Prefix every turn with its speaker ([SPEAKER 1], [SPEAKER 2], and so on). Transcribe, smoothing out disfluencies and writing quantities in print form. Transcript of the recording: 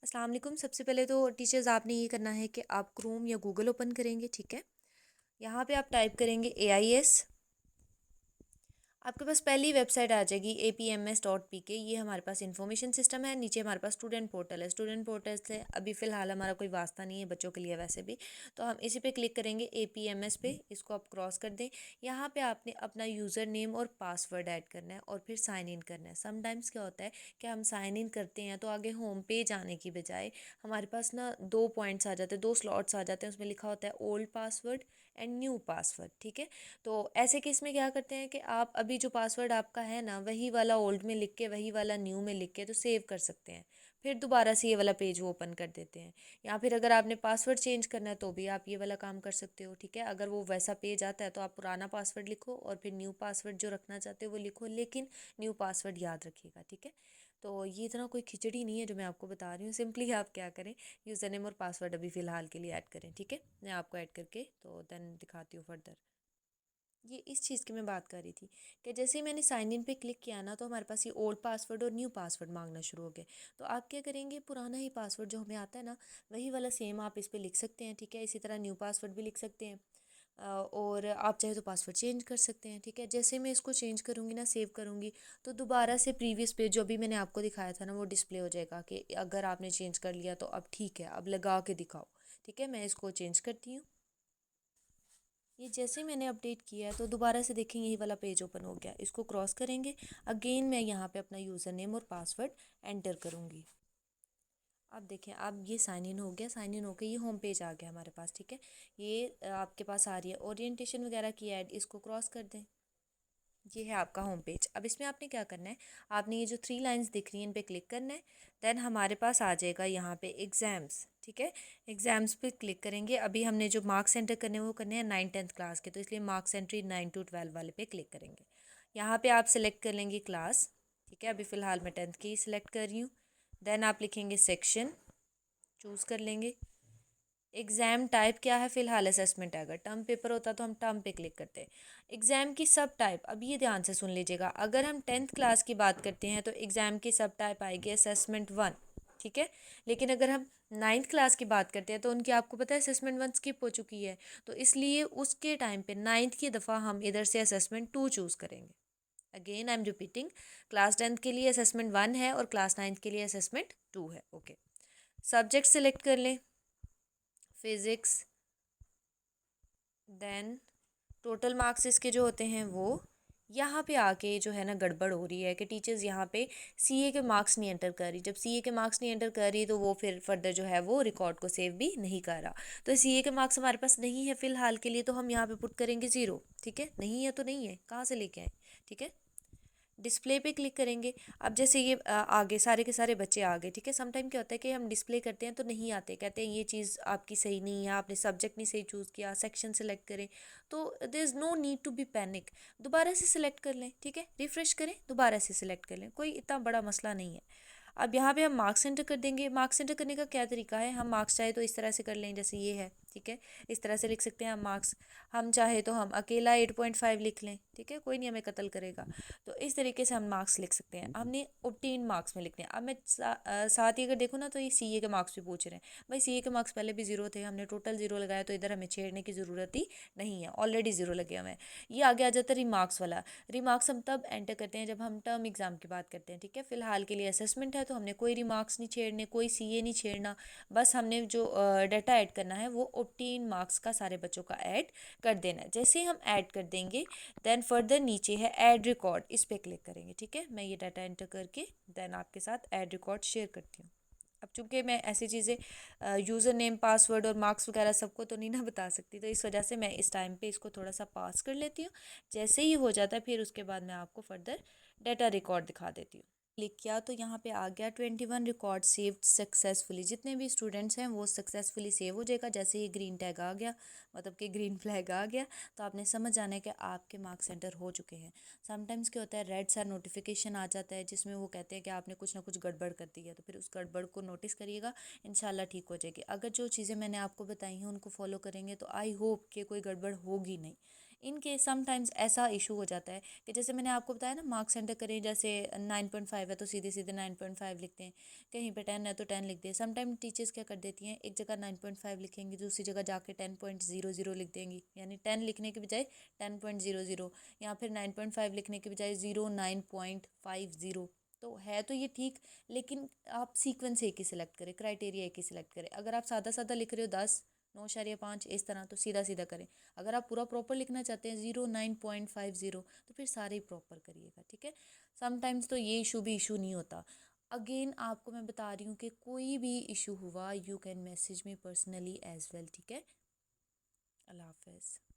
[SPEAKER 1] अस्सलाम वालेकुम। सबसे पहले तो टीचर्स आपने ये करना है कि आप क्रोम या गूगल ओपन करेंगे, ठीक है। यहाँ पे आप टाइप करेंगे AIS। आपके पास पहली वेबसाइट आ जाएगी APMS.pk। ये हमारे पास इंफॉर्मेशन सिस्टम है। नीचे हमारे पास स्टूडेंट पोर्टल है। स्टूडेंट पोर्टल से अभी फ़िलहाल हमारा कोई वास्ता नहीं है बच्चों के लिए वैसे भी, तो हम इसी पे क्लिक करेंगे APMS पे। इसको आप क्रॉस कर दें। यहाँ पे आपने अपना यूज़र नेम और पासवर्ड ऐड करना है और फिर साइन इन करना है। समटाइम्स क्या होता है कि हम साइन इन करते हैं तो आगे होम पेज आने की बजाय हमारे पास ना दो पॉइंट्स आ जाते हैं, दो स्लॉट्स आ जाते हैं। उसमें लिखा होता है old password and new password, ठीक है। तो ऐसे केस में क्या करते हैं कि आप अभी जो पासवर्ड आपका है ना वही वाला ओल्ड में लिख के वही वाला न्यू में लिख के तो सेव कर सकते हैं। फिर दोबारा से ये वाला पेज वो ओपन कर देते हैं। या फिर अगर आपने पासवर्ड चेंज करना है तो भी आप ये वाला काम कर सकते हो, ठीक है। अगर वो वैसा पेज आता है तो आप पुराना पासवर्ड लिखो और फिर न्यू पासवर्ड जो रखना चाहते हो वो लिखो, लेकिन न्यू पासवर्ड याद रखिएगा, ठीक है। तो ये इतना कोई खिचड़ी नहीं है जो मैं आपको बता रही हूँ। सिंपली आप क्या करें, यूज़र नेम और पासवर्ड अभी फ़िलहाल के लिए ऐड करें, ठीक है। मैं आपको ऐड करके तो देन दिखाती हूँ फर्दर। ये इस चीज़ की मैं बात कर रही थी कि जैसे ही मैंने साइन इन पे क्लिक किया ना तो हमारे पास ये ओल्ड पासवर्ड और न्यू पासवर्ड मांगना शुरू हो गया। तो आप क्या करेंगे, पुराना ही पासवर्ड जो हमें आता है ना वही वाला सेम आप इस पे लिख सकते हैं, ठीक है। इसी तरह न्यू पासवर्ड भी लिख सकते हैं। और आप चाहे तो पासवर्ड चेंज कर सकते हैं, ठीक है। जैसे मैं इसको चेंज करूँगी ना, सेव करूँगी, तो दोबारा से प्रीवियस पेज जो अभी मैंने आपको दिखाया था ना वो डिस्प्ले हो जाएगा कि अगर आपने चेंज कर लिया तो अब ठीक है, अब लगा के दिखाओ, ठीक है। मैं इसको चेंज करती हूँ। ये जैसे मैंने अपडेट किया है तो दोबारा से देखें यही वाला पेज ओपन हो गया। इसको क्रॉस करेंगे। अगेन मैं यहाँ पे अपना यूज़र नेम और पासवर्ड एंटर करूँगी। अब देखें, अब ये साइन इन हो गया। साइन इन होकर ये होम पेज आ गया हमारे पास, ठीक है। ये आपके पास आ रही है ओरिएंटेशन वगैरह की ऐड, इसको क्रॉस कर दें। ये है आपका होम पेज। अब इसमें आपने क्या करना है, आपने ये जो थ्री लाइंस दिख रही हैं इन पे क्लिक करना है। देन हमारे पास आ जाएगा यहाँ पे एग्ज़ाम्स, ठीक है। एग्ज़ाम्स पे क्लिक करेंगे। अभी हमने जो मार्क्स एंटर करने हैं वो करने हैं 9th-10th क्लास के, तो इसलिए मार्क्स एंट्री 9 to 12 वाले पे क्लिक करेंगे। यहाँ पे आप सिलेक्ट कर लेंगे क्लास, ठीक है। अभी फ़िलहाल मैं 10th की ही सिलेक्ट कर रही हूँ। देन आप लिखेंगे सेक्शन, चूज़ कर लेंगे। एग्ज़ाम टाइप क्या है, फ़िलहाल असेसमेंट है। अगर टर्म पेपर होता तो हम टर्म पे क्लिक करते हैं। एग्ज़ाम की सब टाइप, अब ये ध्यान से सुन लीजिएगा, अगर हम 10th क्लास की बात करते हैं तो एग्ज़ाम की सब टाइप आएगी असेसमेंट 1, ठीक है। लेकिन अगर हम 9th क्लास की बात करते हैं तो उनकी आपको पता है असेसमेंट 1 स्किप हो चुकी है, तो इसलिए उसके टाइम पे 9th की दफ़ा हम इधर से असेसमेंट 2 चूज़ करेंगे। Again I am repeating, class 10th के लिए असेसमेंट 1 है और क्लास 9th के लिए असेसमेंट 2 है, ओके। सब्जेक्ट सेलेक्ट कर लें, फिज़िक्स। देन टोटल मार्क्स इसके जो होते हैं वो, यहाँ पे आके जो है ना गड़बड़ हो रही है कि टीचर्स यहाँ पे सीए के मार्क्स नहीं एंटर कर रही। जब सीए के मार्क्स नहीं एंटर कर रही तो वो फिर फर्दर जो है वो रिकॉर्ड को सेव भी नहीं कर रहा। तो सीए के मार्क्स हमारे पास नहीं है फ़िलहाल के लिए, तो हम यहाँ पे पुट करेंगे 0, ठीक है। नहीं है तो नहीं है, कहाँ से लेके आए, ठीक है। डिस्प्ले पे क्लिक करेंगे। अब जैसे ये आगे सारे के सारे बच्चे आ गए, ठीक है। समटाइम क्या होता है कि हम डिस्प्ले करते हैं तो नहीं आते, कहते हैं ये चीज़ आपकी सही नहीं है, आपने सब्जेक्ट नहीं सही चूज़ किया, सेक्शन सेलेक्ट करें। तो there is no need to be panic, दोबारा से सिलेक्ट कर लें, ठीक है। रिफ़्रेश करें, दोबारा से सिलेक्ट कर लें, कोई इतना बड़ा मसला नहीं है। अब यहाँ पे हम मार्क्स एंटर कर देंगे। मार्क्स एंटर करने का क्या तरीका है, हम मार्क्स चाहे तो इस तरह से कर लें जैसे ये है, ठीक है। इस तरह से लिख सकते हैं हम मार्क्स। हम चाहे तो हम अकेला 8.5 लिख लें, ठीक है, कोई नहीं हमें कत्ल करेगा। तो इस तरीके से हम मार्क्स लिख सकते हैं। हमने ऑब्टेन मार्क्स में लिखने हैं। अब मैं साथ ही अगर देखो ना तो ये सीए के मार्क्स भी पूछ रहे हैं। भाई सीए के मार्क्स पहले भी 0 थे, हमने टोटल 0 लगाया, तो इधर हमें छेड़ने की ज़रूरत ही नहीं है, ऑलरेडी 0 लगे हुए हैं। ये आगे आ जाता है रिमार्क्स वाला। रिमार्क्स हम तब एंटर करते हैं जब हम टर्म एग्जाम की बात करते हैं, ठीक है। फिलहाल के लिए असेसमेंट है तो हमने कोई रिमार्क्स नहीं छेड़ने, कोई सीए नहीं छेड़ना। बस हमने जो डाटा ऐड करना है वो ऑब्टेन मार्क्स का सारे बच्चों का ऐड कर देना है। जैसे ही हम ऐड कर देंगे देन फर्दर नीचे है ऐड रिकॉर्ड, इस पर क्लिक करेंगे, ठीक है। मैं ये डाटा एंटर करके देन आपके साथ ऐड रिकॉर्ड शेयर करती हूँ। अब चूंकि मैं ऐसी चीज़ें यूज़र नेम पासवर्ड और मार्क्स वगैरह सबको तो नहीं ना बता सकती, तो इस वजह से मैं इस टाइम पे इसको थोड़ा सा पास कर लेती हूँ। जैसे ही हो जाता है फिर उसके बाद मैं आपको फर्दर डाटा रिकॉर्ड दिखा देती हूँ। क्लिक किया तो यहाँ पे आ गया 21 रिकॉर्ड सेव्ड सक्सेसफुली। जितने भी स्टूडेंट्स हैं वो सक्सेसफुली सेव हो जाएगा। जैसे ही ग्रीन टैग आ गया, मतलब कि ग्रीन फ्लैग आ गया, तो आपने समझ जाना है कि आपके मार्क्स एंटर हो चुके हैं। समटाइम्स क्या होता है, रेड सा नोटिफिकेशन आ जाता है जिसमें वो कहते हैं कि आपने कुछ ना कुछ गड़बड़ कर दी है, तो फिर उस गड़बड़ को नोटिस करिएगा, इंशाल्लाह ठीक हो जाएगी। अगर जो चीज़ें मैंने आपको बताई हैं उनको फॉलो करेंगे तो आई होप कि कोई गड़बड़ होगी नहीं। इन केस समटाइम्स ऐसा इशू हो जाता है कि जैसे मैंने आपको बताया ना, मार्क्स एंटर करें, जैसे 9.5 है तो सीधे सीधे 9.5 लिखते हैं, कहीं पे 10 है तो 10 लिखते हैं। समटाइम टीचर्स क्या कर देती हैं, एक जगह 9.5 लिखेंगी, दूसरी जगह जाके 10.00 लिख देंगी, यानी 10 लिखने के बजाय 10.00, या फिर 9.5 लिखने के बजाय 09.50। तो है तो ये ठीक, लेकिन आप सीक्वेंस एक ही सिलेक्ट करें, क्राइटेरिया एक ही सिलेक्ट करें। अगर आप सादा सादा लिख रहे हो 10, 9.5 इस तरह, तो सीधा सीधा करें। अगर आप पूरा प्रॉपर लिखना चाहते हैं 09.50, तो फिर सारे ही प्रॉपर करिएगा, ठीक है। समटाइम्स तो ये इशू भी इशू नहीं होता। अगेन आपको मैं बता रही हूँ कि कोई भी इशू हुआ, you can message me personally as well, ठीक है। अल्लाह हाफिज़।